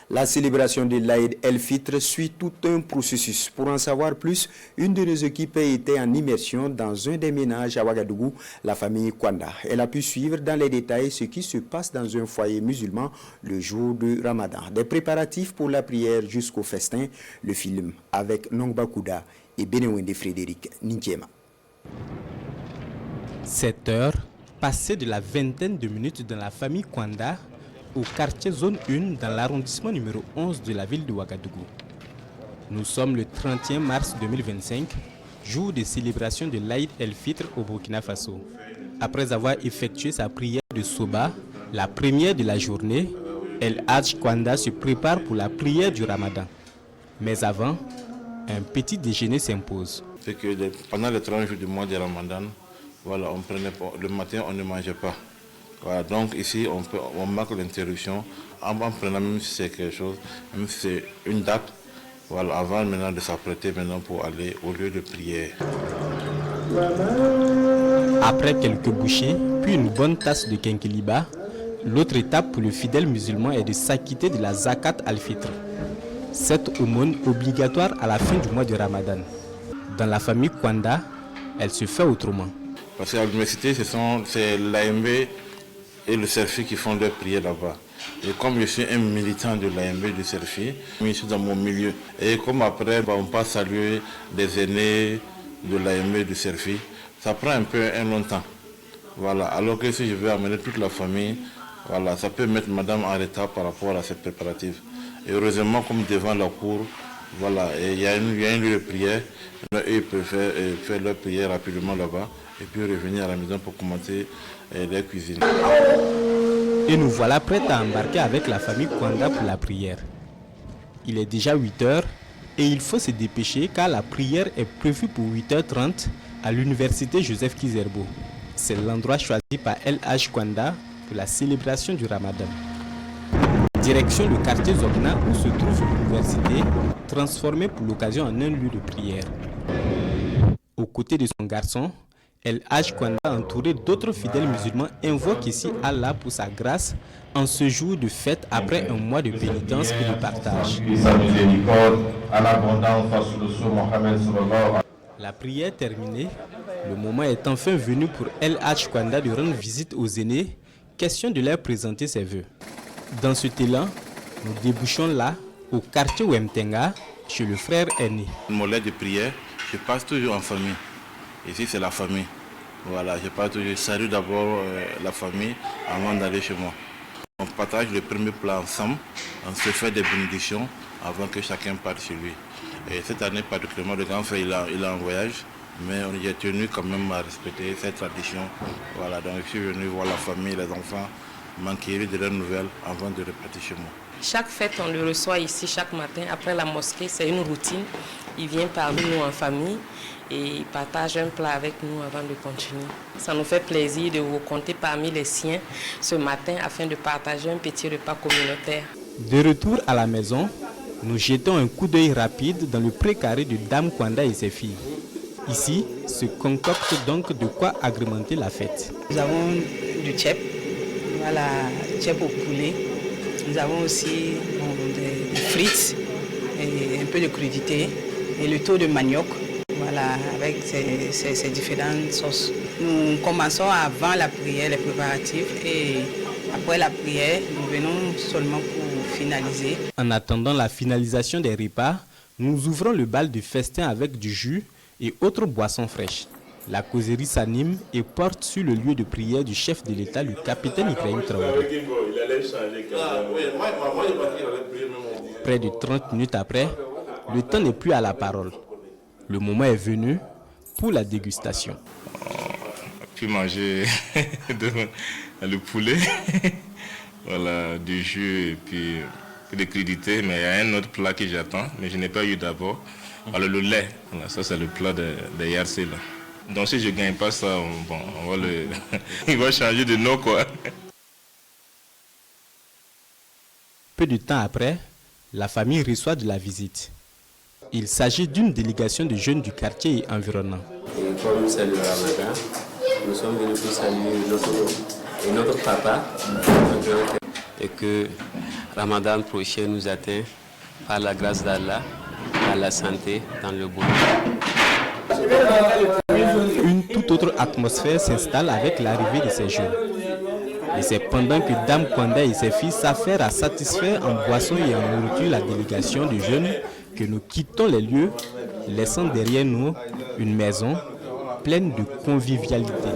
La célébration de l'Aïd el-Fitr suit tout un processus. Pour en savoir plus, une de nos équipes était en immersion dans un des ménages à Ouagadougou, la famille Kwanda. Elle a pu suivre dans les détails ce qui se passe dans un foyer musulman le jour du Ramadan. Des préparatifs pour la prière jusqu'au festin, le film avec Nongba Kouda et Benewende Frédéric Nintiema. 7 heures, passées de la vingtaine de minutes dans la famille Kwanda, au quartier zone 1 dans l'arrondissement numéro 11 de la ville de Ouagadougou. Nous sommes le 31 mars 2025, jour de célébration de l'Aïd el-Fitr au Burkina Faso. Après avoir effectué sa prière de Soba, la première de la journée, El Hadj Kwanda se prépare pour la prière du Ramadan. Mais avant, un petit déjeuner s'impose. C'est que pendant les 30 jours du mois de Ramadan, voilà, le matin on ne mangeait pas. Voilà, donc ici on marque l'interruption en prenant, même si c'est quelque chose, même si c'est une date, voilà, avant maintenant de s'apprêter maintenant pour aller au lieu de prière. Après quelques bouchées, puis une bonne tasse de kenkeliba, l'autre étape pour le fidèle musulman est de s'acquitter de la zakat al-fitr. Cette aumône obligatoire à la fin du mois de Ramadan. Dans la famille Kwanda, elle se fait autrement. Parce qu'à l'université, c'est l'AMB et le CERFI qui font leur prière là-bas. Et comme je suis un militant de l'AMB du CERFI, je suis dans mon milieu. Et comme après, on passe saluer des aînés de l'AMB du CERFI, ça prend un long temps. Voilà. Alors que si je veux amener toute la famille, voilà, ça peut mettre madame en retard par rapport à ces préparatifs. Et heureusement, comme devant la cour, voilà, il y a une lieu de prière, eux ils peuvent faire leur prière rapidement là-bas et puis revenir à la maison pour commencer les cuisines. Et nous voilà prêts à embarquer avec la famille Kwanda pour la prière. Il est déjà 8 heures et il faut se dépêcher car la prière est prévue pour 8h30 à l'université Joseph Kizerbo. C'est l'endroit choisi par El Hadj Kwanda pour la célébration du Ramadan. Direction le quartier Zogna où se trouve l'université, transformée pour l'occasion en un lieu de prière. Aux côtés de son garçon, El Hadj Kwanda, entouré d'autres fidèles musulmans, invoque ici Allah pour sa grâce en ce jour de fête après un mois de pénitence et de partage. La prière terminée, le moment est enfin venu pour El Hadj Kwanda de rendre visite aux aînés, question de leur présenter ses vœux. Dans cet élan, nous débouchons là, au quartier Wemtenga, chez le frère aîné. Mon lait de prière, je passe toujours en famille. Ici, c'est la famille. Voilà, je salue d'abord la famille avant d'aller chez moi. On partage le premier plat ensemble, on se fait des bénédictions avant que chacun parte chez lui. Et cette année particulièrement, le grand frère il est en voyage, mais on y a tenu quand même à respecter cette tradition. Voilà, donc je suis venu voir la famille, les enfants, m'enquérir de leurs nouvelles avant de repartir chez moi. Chaque fête, on le reçoit ici chaque matin après la mosquée, c'est une routine. Il vient parmi nous en famille et il partage un plat avec nous avant de continuer. Ça nous fait plaisir de vous compter parmi les siens ce matin afin de partager un petit repas communautaire. De retour à la maison, nous jetons un coup d'œil rapide dans le précaré de Dame Kwanda et ses filles. Ici se concocte donc de quoi agrémenter la fête. Nous avons du tchèp, voilà, tchèp au poulet. Nous avons aussi des frites et un peu de crudité et le taux de manioc, voilà, avec ces différentes sauces. Nous commençons avant la prière, les préparatifs, et après la prière, nous venons seulement pour finaliser. En attendant la finalisation des repas, nous ouvrons le bal du festin avec du jus et autres boissons fraîches. La causerie s'anime et porte sur le lieu de prière du chef de l'État, le capitaine Ibrahim Traoré. Près de 30 minutes après, le temps n'est plus à la parole. Le moment est venu pour la dégustation. On a pu manger le poulet, voilà, du jus et puis des crudités, mais il y a un autre plat que j'attends, mais je n'ai pas eu d'abord. Voilà, le lait, voilà, ça c'est le plat de Yarcé là. Donc si je ne gagne pas ça, bon, il va changer de nom quoi. Peu de temps après, la famille reçoit de la visite. Il s'agit d'une délégation de jeunes du quartier et environnant. Et comme c'est le Ramadan, nous sommes venus pour saluer notre papa. et que Ramadan prochain nous atteint par la grâce d'Allah, dans la santé, dans le bonheur. Une toute autre atmosphère s'installe avec l'arrivée de ces jeunes. Et c'est pendant que Dame Kwanda et ses filles s'affairent à satisfaire en boisson et en nourriture la délégation de jeunes que nous quittons les lieux, laissant derrière nous une maison pleine de convivialité.